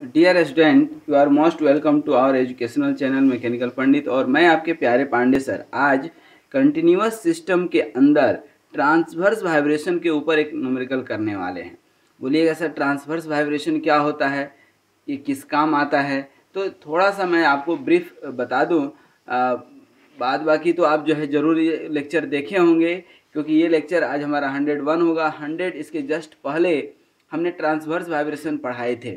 Dear student, you are most welcome to our educational channel mechanical Pandit. और मैं आपके प्यारे पांडे सर आज कंटिन्यूअस सिस्टम के अंदर ट्रांसवर्स वाइब्रेशन के ऊपर एक न्यूमेरिकल करने वाले हैं। बोलिएगा सर, ट्रांसवर्स वाइब्रेशन क्या होता है, ये किस काम आता है? तो थोड़ा सा मैं आपको ब्रीफ बता दूं। बाद बाकी तो आप जो है ज़रूर ये लेक्चर देखे होंगे, क्योंकि ये लेक्चर आज हमारा 101 होगा। 100 इसके जस्ट पहले हमने ट्रांसवर्स वाइब्रेशन पढ़ाए थे।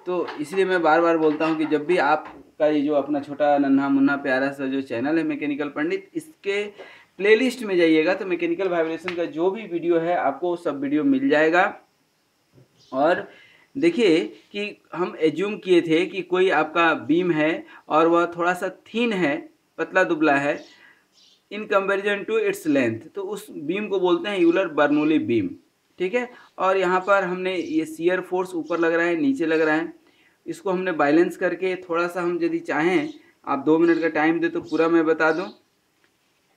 तो इसलिए मैं बार बार बोलता हूँ कि जब भी आपका ये जो अपना छोटा नन्हा मुन्ना प्यारा सा जो चैनल है मैकेनिकल पंडित, इसके प्लेलिस्ट में जाइएगा तो मैकेनिकल वाइब्रेशन का जो भी वीडियो है आपको सब वीडियो मिल जाएगा। और देखिए कि हम एज्यूम किए थे कि कोई आपका बीम है और वह थोड़ा सा थीन है, पतला दुबला है in comparison to its length, तो उस बीम को बोलते हैं यूलर बर्नौली बीम। ठीक है। और यहाँ पर हमने ये शियर फोर्स ऊपर लग रहा है, नीचे लग रहा है, इसको हमने बैलेंस करके थोड़ा सा हम यदि चाहें, आप 2 मिनट का टाइम दे तो पूरा मैं बता दूं।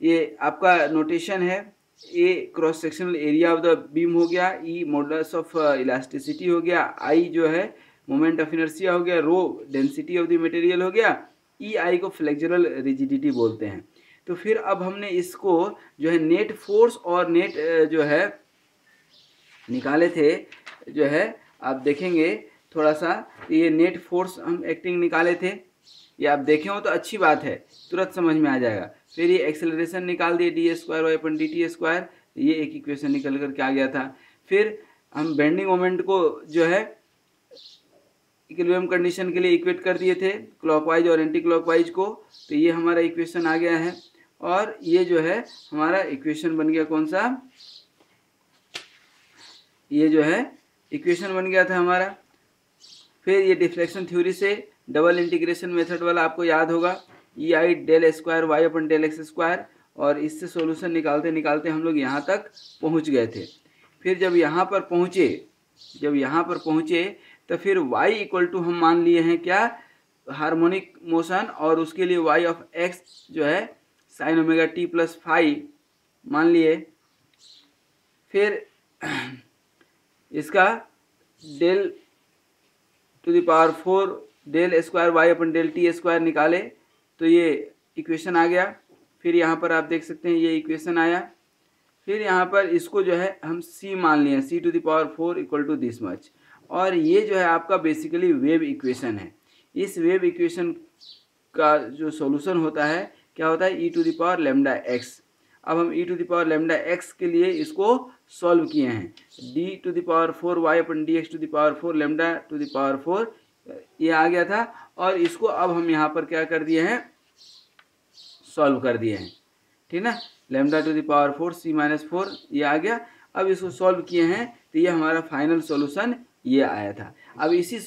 ये आपका नोटेशन है, A cross sectional area of the beam हो गया, ई मॉडुलस ऑफ इलास्टिसिटी हो गया, आई जो है मोमेंट ऑफ इनर्शिया हो गया, rho density of the material हो गया, ई आई को फ्लेक्सुरल रिजिडिटी बोलते हैं। तो फिर अब हमने इसको जो है नेट फोर्स और नेट जो है निकाले थे, जो है आप देखेंगे थोड़ा सा, ये नेट फोर्स हम एक्टिंग निकाले थे। ये आप देखे हो तो अच्छी बात है, तुरंत समझ में आ जाएगा। फिर ये एक्सेलरेशन निकाल दिए, D square Y upon D T square, ये एक इक्वेशन निकल कर के आ गया था। फिर हम बेंडिंग मोमेंट को जो है इक्विलिब्रियम कंडीशन के लिए इक्वेट कर दिए थे, क्लॉकवाइज और एंटी क्लॉकवाइज को, तो ये हमारा इक्वेशन आ गया है। और ये जो है हमारा इक्वेशन बन गया कौन सा, ये जो है इक्वेशन बन गया था हमारा। फिर ये डिफ्लेक्शन थ्योरी से डबल इंटीग्रेशन मेथड वाला आपको याद होगा, ई आई del square Y upon del x square, और इससे सॉल्यूशन निकालते निकालते हम लोग यहाँ तक पहुँच गए थे। फिर जब यहाँ पर पहुँचे तो फिर y इक्वल टू हम मान लिए हैं क्या, हार्मोनिक मोशन, और उसके लिए y ऑफ x जो है sine omega t plus five मान लिए। फिर इसका del to the power 4 del square Y upon del T square निकाले तो ये इक्वेशन आ गया। फिर यहाँ पर आप देख सकते हैं ये इक्वेशन आया। फिर यहाँ पर इसको जो है हम c मान लिए, c to the power 4 equal to this much, और ये जो है आपका बेसिकली वेव इक्वेशन है। इस वेव इक्वेशन का जो सॉल्यूशन होता है क्या होता है, e to the power lambda X. अब हम e to the power lambda X के लिए इसको सॉल्व किए हैं, d to the power 4 Y upon D X to the power 4 lambda to the power 4 ये आ गया था। और इसको अब हम यहाँ पर क्या कर दिए हैं, सॉल्व कर दिए हैं, ठीक ना। Lambda to the power 4 c minus 4 ये आ गया। अब इसको सॉल्व किए हैं तो ये हमारा फाइनल सॉल्यूशन ये आया था। अब इसी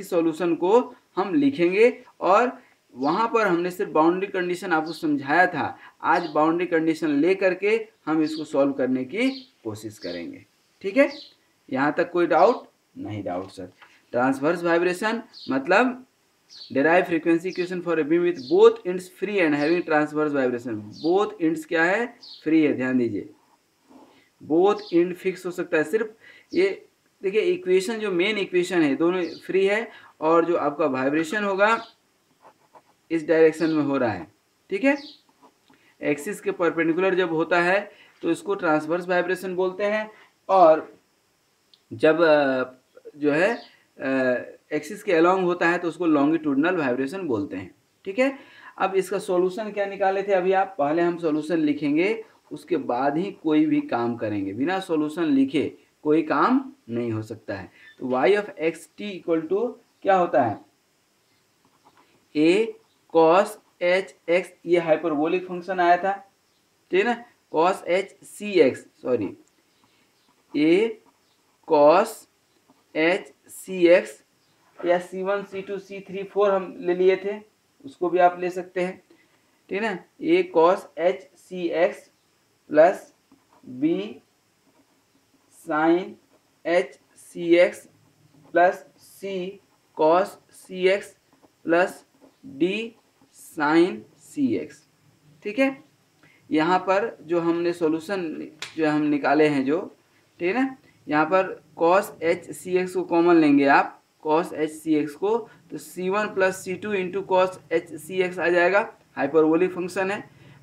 सॉल्यूशन को हम लिखेंगे, और वहाँ पर हमने सिर्फ बाउंड्री कंडीशन आपको समझाया था। आज बाउंड्री कंडीशन ले करके हम इसको सॉल्व करने की कोशिश करेंगे, ठीक है। यहाँ तक कोई डाउट नहीं? Doubt sir. ट्रांसवर्स वाइब्रेशन मतलब derive frequency equation for a beam width both ends free and having transverse vibration. Both ends क्या है, फ्री है, ध्यान दीजिए। बोथ एंड फिक्स हो सकता है, सिर्फ ये देखिए इक्वेशन जो मेन इक्वेशन है दोनों फ्री है, और जो आपका वाइब्रेशन होगा इस डायरेक्शन में हो रहा है, ठीक है। एक्सिस के परपेंडिकुलर जब होता है तो इसको ट्रांसवर्स वाइब्रेशन बोलते हैं, और जब जो है एक्सिस के अलोंग होता है तो उसको लॉन्गिट्यूडनल वाइब्रेशन बोलते हैं, ठीक है। अब इसका सॉल्यूशन क्या निकाले थे अभी आप, पहले हम सॉल्यूशन लिखेंगे उसके बाद ही कोई भी काम करेंगे, बिना सॉल्यूशन लिखे कोई काम नहीं हो सकता है। तो y of X T equal to क्या होता है, a cos h x, ये हाइपरबोलिक फंक्शन आया था, ठीक है ना, cos h c x, sorry a cos h c x, या c1 c2 c3 4 हम ले लिए थे, उसको भी आप ले सकते हैं, ठीक है ना। a cos h c x plus b sin h c x plus c cos c x plus d sin c x, ठीक है। यहाँ पर जो हमने सॉल्यूशन जो हम निकाले हैं जो, ठीक है ना, यहाँ पर cos h c x को कॉमन लेंगे आप, कॉस एच सी एक्स को, तो C1 plus C2 into cos H C X आ जाएगा, हाइपरबोलिक फंक्शन है।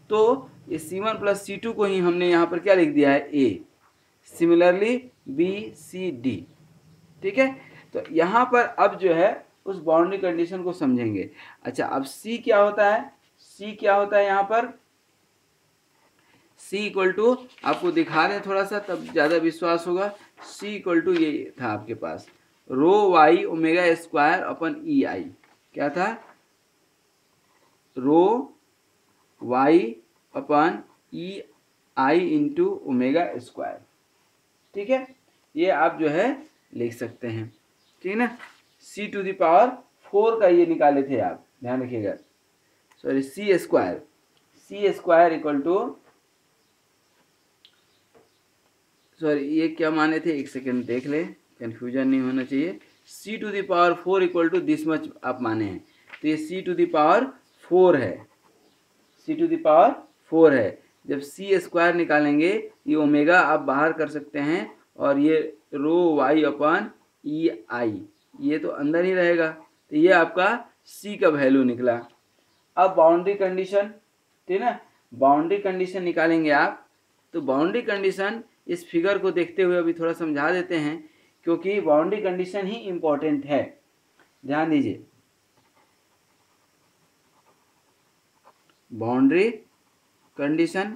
तो ये C1 प्लस C2 को ही हमने यहाँ पर क्या लिख दिया है, ए। सिमिलरली बी सी डी, ठीक है। तो यहाँ पर अब जो है उस बाउंड्री कंडीशन को समझेंगे। अच्छा, अब सी क्या होता है, सी क्या होता है यहाँ पर, सी इक्वल टू, आपको दिखा रहे हैं थोड़ा सा तब ज़्यादा विश्वास होगा। सी इक्वल टू ये था आपके पास रो वाई ओमेगा स्क्वायर अपन ई आई, क्या था, रो वाई अपन ई आई इंटू ओमेगा स्क्वायर, ठीक है। ये आप जो है लिख सकते हैं, ठीक है ना। सी टू द पावर 4 का ये निकाले थे आप, ध्यान रखिएगा, sorry C square equal to, sorry ये क्या माने थे, एक सेकेंड देख ले, कन्फ्यूजन नहीं होना चाहिए। C to the power 4 equal to this much आप माने हैं, तो ये सी टू द पावर 4 है, सी टू द पावर 4 है। जब सी स्क्वायर निकालेंगे ये ओमेगा आप बाहर कर सकते हैं, और ये रो वाई अपन ई आई ये तो अंदर ही रहेगा, तो ये आपका सी का वैल्यू निकला। अब बाउंड्री कंडीशन, ठीक है ना, बाउंड्री कंडीशन निकालेंगे आप। तो बाउंड्री कंडीशन इस फिगर को देखते हुए अभी थोड़ा समझा देते हैं, क्योंकि बाउंड्री कंडीशन ही इम्पोर्टेंट है, ध्यान दीजिए। बाउंड्री कंडीशन,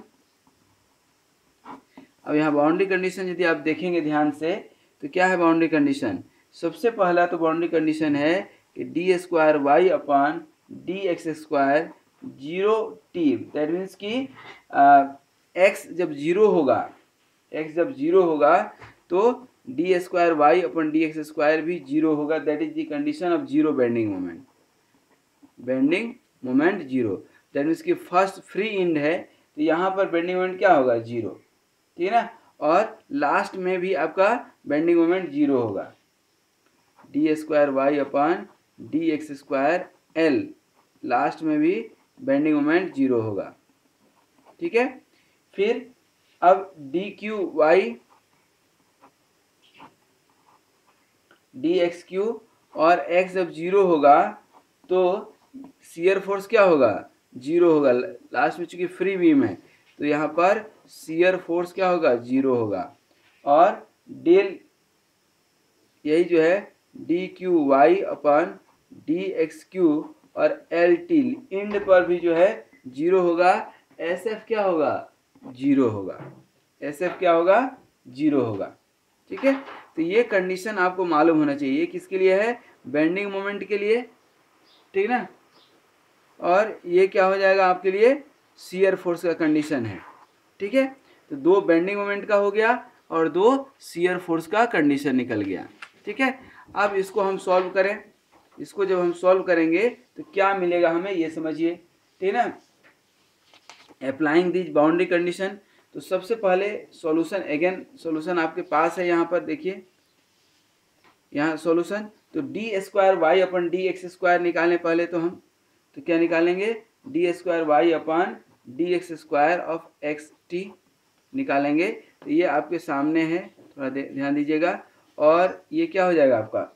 अब यहाँ बाउंड्री कंडीशन यदि आप देखेंगे ध्यान से तो क्या है बाउंड्री कंडीशन, सबसे पहला तो बाउंड्री कंडीशन है कि D square Y upon D X square zero T, that means कि एक्स जब जीरो होगा, एक्स जब जीरो होगा तो D square Y upon D X square भी जीरो होगा, that is the condition of zero bending moment, bending moment zero, that means कि first free end है तो यहाँ पर बेंडिंग मोमेंट क्या होगा, जीरो, ठीक है ना। और लास्ट में भी आपका बेंडिंग मोमेंट जीरो होगा, D square Y upon D X square L, last में भी बेंडिंग मोमेंट जीरो होगा, ठीक है। फिर अब D cube Y D X cube, और एक्स जब जीरो होगा तो शियर फोर्स क्या होगा, जीरो होगा, लास्ट में चूंकि फ्री बीम है तो यहाँ पर शियर फोर्स क्या होगा, जीरो होगा। और डेल यही जो है D cube Y upon D X cube और एल टी इंड पर भी जो है जीरो होगा, एस एफ क्या होगा, जीरो होगा, एस एफ क्या होगा, जीरो होगा, ठीक है। तो ये कंडीशन आपको मालूम होना चाहिए, किसके लिए है, बेंडिंग मोमेंट के लिए, ठीक ना। और ये क्या हो जाएगा आपके लिए, शियर फोर्स का कंडीशन है, ठीक है। तो दो बेंडिंग मोमेंट का हो गया और दो शियर फोर्स का कंडीशन निकल गया, ठीक है। अब इसको हम सॉल्व करें, इसको जब हम सॉल्व करेंगे तो क्या मिलेगा हमें ये समझिए, ठीक है ना। अप्लाइंग दिस बाउंड्री कंडीशन, तो सबसे पहले सॉल्यूशन, अगेन सॉल्यूशन आपके पास है, यहाँ पर देखिए, यहाँ सॉल्यूशन, तो D square Y upon D X square निकालें पहले तो हम, तो क्या निकालेंगे, D square Y upon D X square of X T निकालेंगे, तो ये आपके सामने है, थोड़ा ध्यान दीजिएगा। और ये क्या हो जाएगा आपका,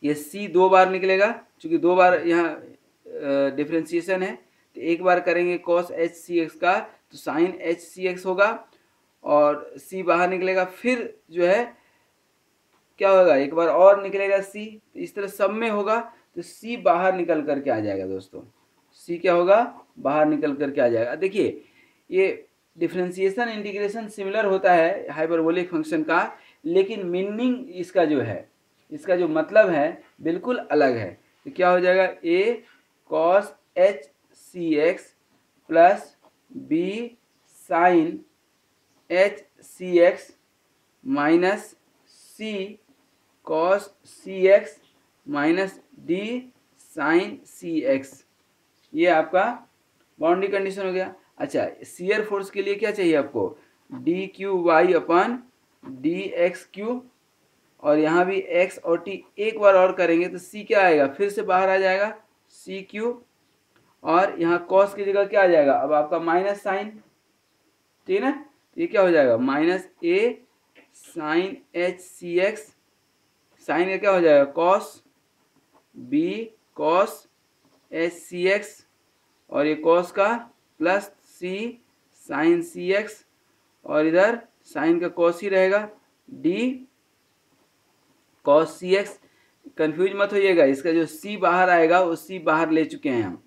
ये सी दो बार निकलेगा, क्योंकि दो बार यहाँ डिफ्रेंशिएशन है, तो एक बार करेंगे कॉस एच सी एक्स का तो साइन एच सी एक्स होगा, और सी बाहर निकलेगा, फिर जो है क्या होगा, एक बार और निकलेगा सी, तो इस तरह सब में होगा, तो सी बाहर निकल करके आ जाएगा दोस्तों, सी क्या होगा, बाहर निकल करके आ जाएगा। देखिए ये डिफरेंशिएशन इंटीग्रेशन सिमिलर होता है हाइपरबोलिक फंक्शन का, लेकिन मीनिंग इसका जो है, इसका जो मतलब है बिल्कुल अलग है। तो क्या हो जाएगा, A cos H C X plus B sine H C X minus C cos C X minus D sine C X, ये आपका बाउंड्री कंडीशन हो गया। अच्छा, शियर फोर्स के लिए क्या चाहिए आपको, D cube Y upon D X cube, और यहाँ भी x और t एक बार और करेंगे तो c क्या आएगा, फिर से बाहर आ जाएगा सी क्यू, और यहाँ cos की जगह क्या आ जाएगा, अब आपका माइनस साइन, ठीक है ना, तो ये क्या हो जाएगा, minus a sine H C X sine का क्या हो जाएगा, cos B cos H C X, और ये कॉस का plus C sine C X, और इधर साइन का कॉस ही रहेगा D cos C X. Confuse मत होइएगा, इसका जो सी बाहर आएगा वो सी बाहर ले चुके हैं हम,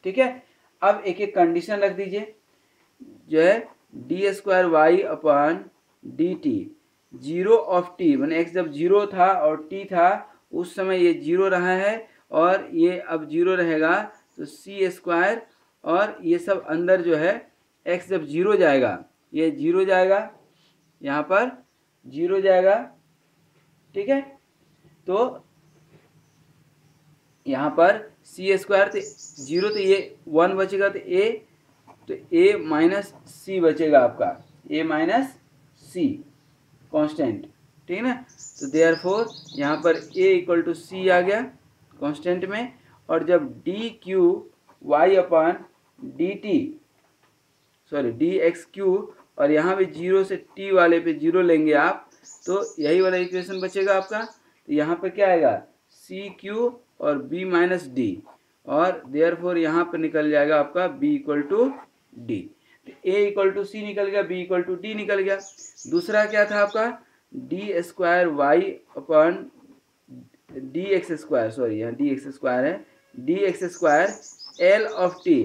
ठीक है। अब एक एक कंडीशन रख दीजिए, जो है D square Y upon D T, zero of T, मैंने एक्स जब जीरो था और टी था उस समय ये जीरो रहा है, और ये अब जीरो रहेगा, तो सी स्क्वायर, और ये सब अंदर जो है एक्स जब जीरो जाएगा ये जीरो जाएगा, यहाँ पर जीरो जाएगा, ठीक है। तो यहाँ पर सी स्क्वायर तो जीरो, तो ये वन बचेगा, तो ए माइनस सी बचेगा आपका, ए माइनस सी कांस्टेंट, ठीक है ना। तो देयरफॉर यहाँ पर ए इक्वल टू सी आ गया कांस्टेंट में, और जब D cube Y upon D T, sorry D X cube, और यहाँ भी जीरो से टी वाले पे जीरो लेंगे आप, तो यही वाला इक्वेशन बचेगा आपका। तो यहाँ पर क्या आएगा, सी क्यू और बी माइनस डी, और देयरफॉर यहाँ पर निकल जाएगा आपका बी इक्वल टू डी। तो ए इक्वल टू सी निकल गया, बी इक्वल टू डी निकल गया। दूसरा क्या था आपका, D square Y upon D X square, sorry यहाँ डी एक्स स्क्वायर है, D X square L of T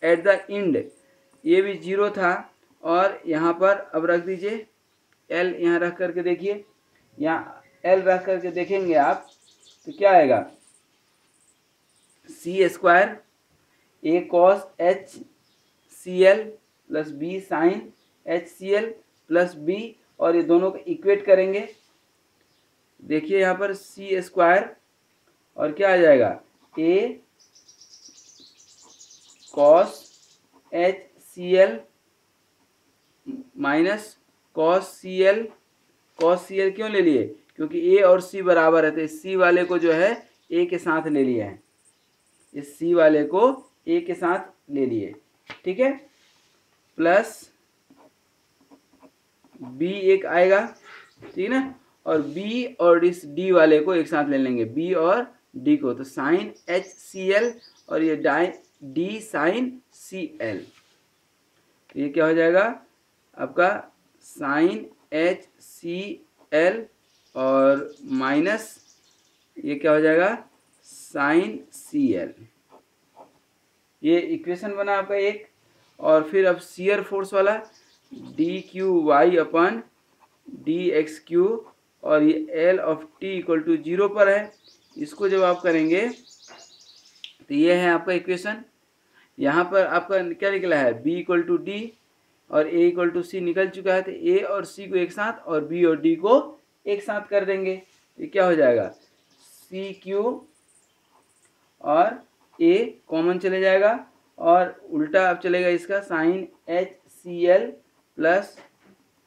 at the end, ये भी जीरो था, और यहाँ पर अब रख दीजिए एल, यहाँ रख करके देखिए, यहाँ एल रख करके देखेंगे आप तो क्या आएगा, C square A cos H C L plus B sine H C L plus B, और ये दोनों को इक्वेट करेंगे, देखिए यहाँ पर सी स्क्वायर और क्या आ जाएगा, A cos H C L minus cos C L. Cos C L क्यों ले लिए, क्योंकि ए और सी बराबर है, तो इस सी वाले को जो है ए के साथ ले लिया है, इस सी वाले को ए के साथ ले लिए, ठीक है, प्लस बी एक आएगा, ठीक है ना, और बी और इस डी वाले को एक साथ ले लेंगे, बी और डी को, तो साइन एच सी एल और ये डी साइन सी एल, ये क्या हो जाएगा आपका साइन एच सी एल और माइनस ये क्या हो जाएगा साइन सी एल। ये इक्वेशन बना आपका एक। और फिर अब शियर फोर्स वाला D cube Y upon D X cube, और ये L of T equal to zero पर है, इसको जब आप करेंगे तो ये है आपका इक्वेशन। यहाँ पर आपका क्या निकला है, बी इक्वल टू डी और ए इक्वल टू सी निकल चुका है, तो ए और सी को एक साथ और बी और डी को एक साथ कर देंगे, ये क्या हो जाएगा सी क्यू और ए कॉमन चले जाएगा, और उल्टा अब चलेगा इसका sine H C L plus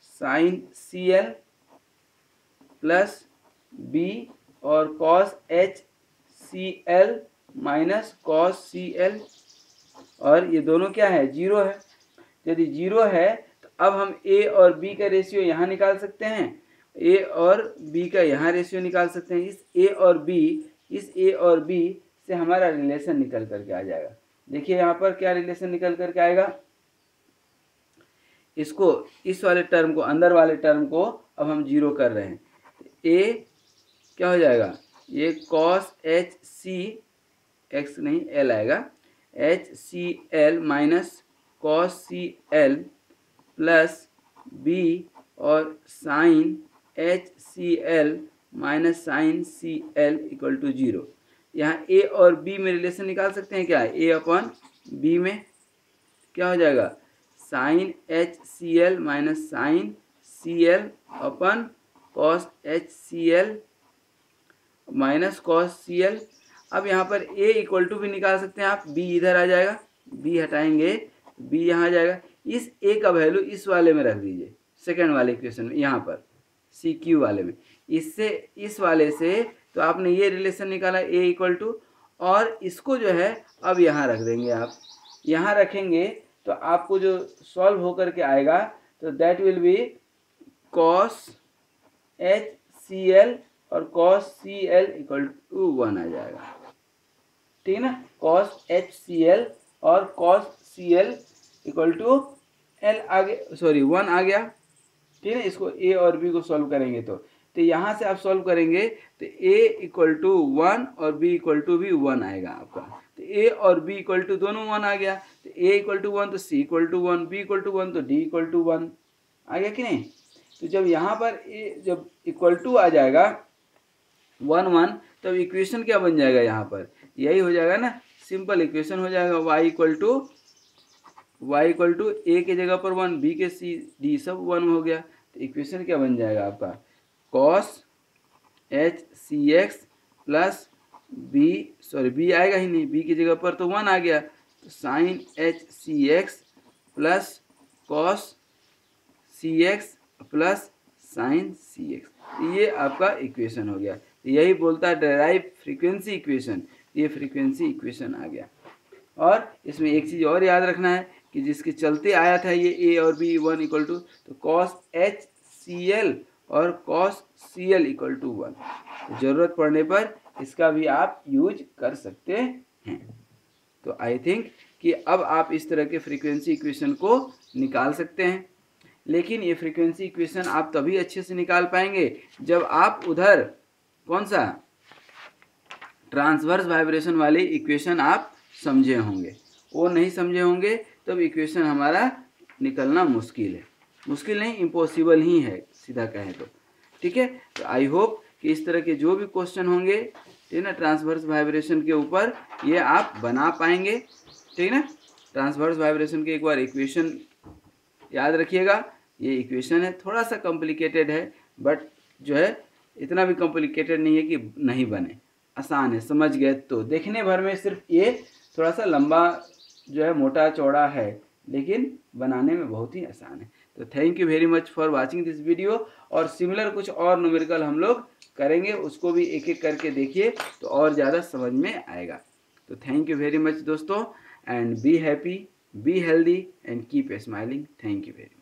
sine C L plus B और cos H C L minus cos C L, और ये दोनों क्या है जीरो है। यदि जीरो है तो अब हम ए और बी का रेशियो यहाँ निकाल सकते हैं, ए और बी का यहाँ रेशियो निकाल सकते हैं। इस ए और बी से हमारा रिलेशन निकल करके आ जाएगा। देखिए यहाँ पर क्या रिलेशन निकल करके आएगा, इसको इस वाले टर्म को अंदर वाले टर्म को अब हम जीरो कर रहे हैं, ए क्या हो जाएगा ये कॉस एच सी एक्स नहीं एल आएगा, H C L minus cos C L plus B और sine H C L minus sine C L equal to zero. यहाँ ए और बी में रिलेशन निकाल सकते हैं क्या, ए अपॉन बी में क्या हो जाएगा sine H C L minus sine C L upon cos H C L minus cos C L. अब यहाँ पर a इक्वल टू भी निकाल सकते हैं आप, b इधर आ जाएगा, b हटाएंगे b यहाँ आ जाएगा, इस a का वैल्यू इस वाले में रख दीजिए सेकंड वाले इक्वेशन में, यहाँ पर सी क्यू वाले में, इससे इस वाले से तो आपने ये रिलेशन निकाला a इक्वल टू, और इसको जो है अब यहाँ रख देंगे आप, यहाँ रखेंगे तो आपको जो सॉल्व होकर के आएगा तो that will be cos H C L और cos C L equal to 1 आ जाएगा, ठीक है ना। कॉस एच सी एल और cos C L equal to L आगे, सॉरी 1 आ गया, ठीक है ना। इसको ए और बी को सॉल्व करेंगे तो यहाँ से आप सॉल्व करेंगे तो ए इक्वल टू 1 और बी इक्वल टू भी 1 आएगा आपका। तो ए और बी इक्वल टू दोनों 1 आ गया, तो ए इक्वल टू 1 तो C equal to 1, B equal to 1 तो डी इक्वल टू 1 आ गया कि नहीं। तो जब यहाँ पर ए जब इक्वल टू आ जाएगा 1 1, तब इक्वेशन क्या बन जाएगा यहाँ पर, यही हो जाएगा ना, सिंपल इक्वेशन हो जाएगा। y इक्वल टू ए के जगह पर 1, बी के सी डी सब 1 हो गया। तो इक्वेशन क्या बन जाएगा आपका, cos H C X plus B, sorry B आएगा ही नहीं, बी की जगह पर तो 1 आ गया, तो sine H C X plus cos C X plus sine C X, ये आपका इक्वेशन हो गया। यही बोलता है डेराइव फ्रीक्वेंसी इक्वेशन, ये फ्रीक्वेंसी इक्वेशन आ गया। और इसमें एक चीज़ और याद रखना है कि जिसके चलते आया था ये ए और बी 1 इक्वल टू, तो कॉस एच सी एल और cos C L equal to 1, तो ज़रूरत पड़ने पर इसका भी आप यूज कर सकते हैं। तो आई थिंक कि अब आप इस तरह के फ्रीक्वेंसी इक्वेशन को निकाल सकते हैं। लेकिन ये फ्रीक्वेंसी इक्वेशन आप तभी अच्छे से निकाल पाएंगे जब आप उधर कौन सा ट्रांसवर्स वाइब्रेशन वाली इक्वेशन आप समझे होंगे, वो नहीं समझे होंगे तब इक्वेशन हमारा निकलना मुश्किल है, मुश्किल नहीं इम्पॉसिबल ही है सीधा कहें तो, ठीक है। तो आई होप कि इस तरह के जो भी क्वेश्चन होंगे, ठीक है ना, ट्रांसवर्स वाइब्रेशन के ऊपर ये आप बना पाएंगे, ठीक है ना। ट्रांसवर्स वाइब्रेशन के एक बार इक्वेशन याद रखिएगा, ये इक्वेशन है थोड़ा सा कॉम्प्लिकेटेड है, बट जो है इतना भी कॉम्प्लिकेटेड नहीं है कि नहीं बने, आसान है, समझ गए तो। देखने भर में सिर्फ ये थोड़ा सा लंबा जो है मोटा चौड़ा है, लेकिन बनाने में बहुत ही आसान है। तो thank you very much for watching this video. और सिमिलर कुछ और न्यूमेरिकल हम लोग करेंगे, उसको भी एक एक करके देखिए तो और ज़्यादा समझ में आएगा। तो थैंक यू वेरी मच दोस्तों, and be happy, be healthy and keep smiling. Thank you very much.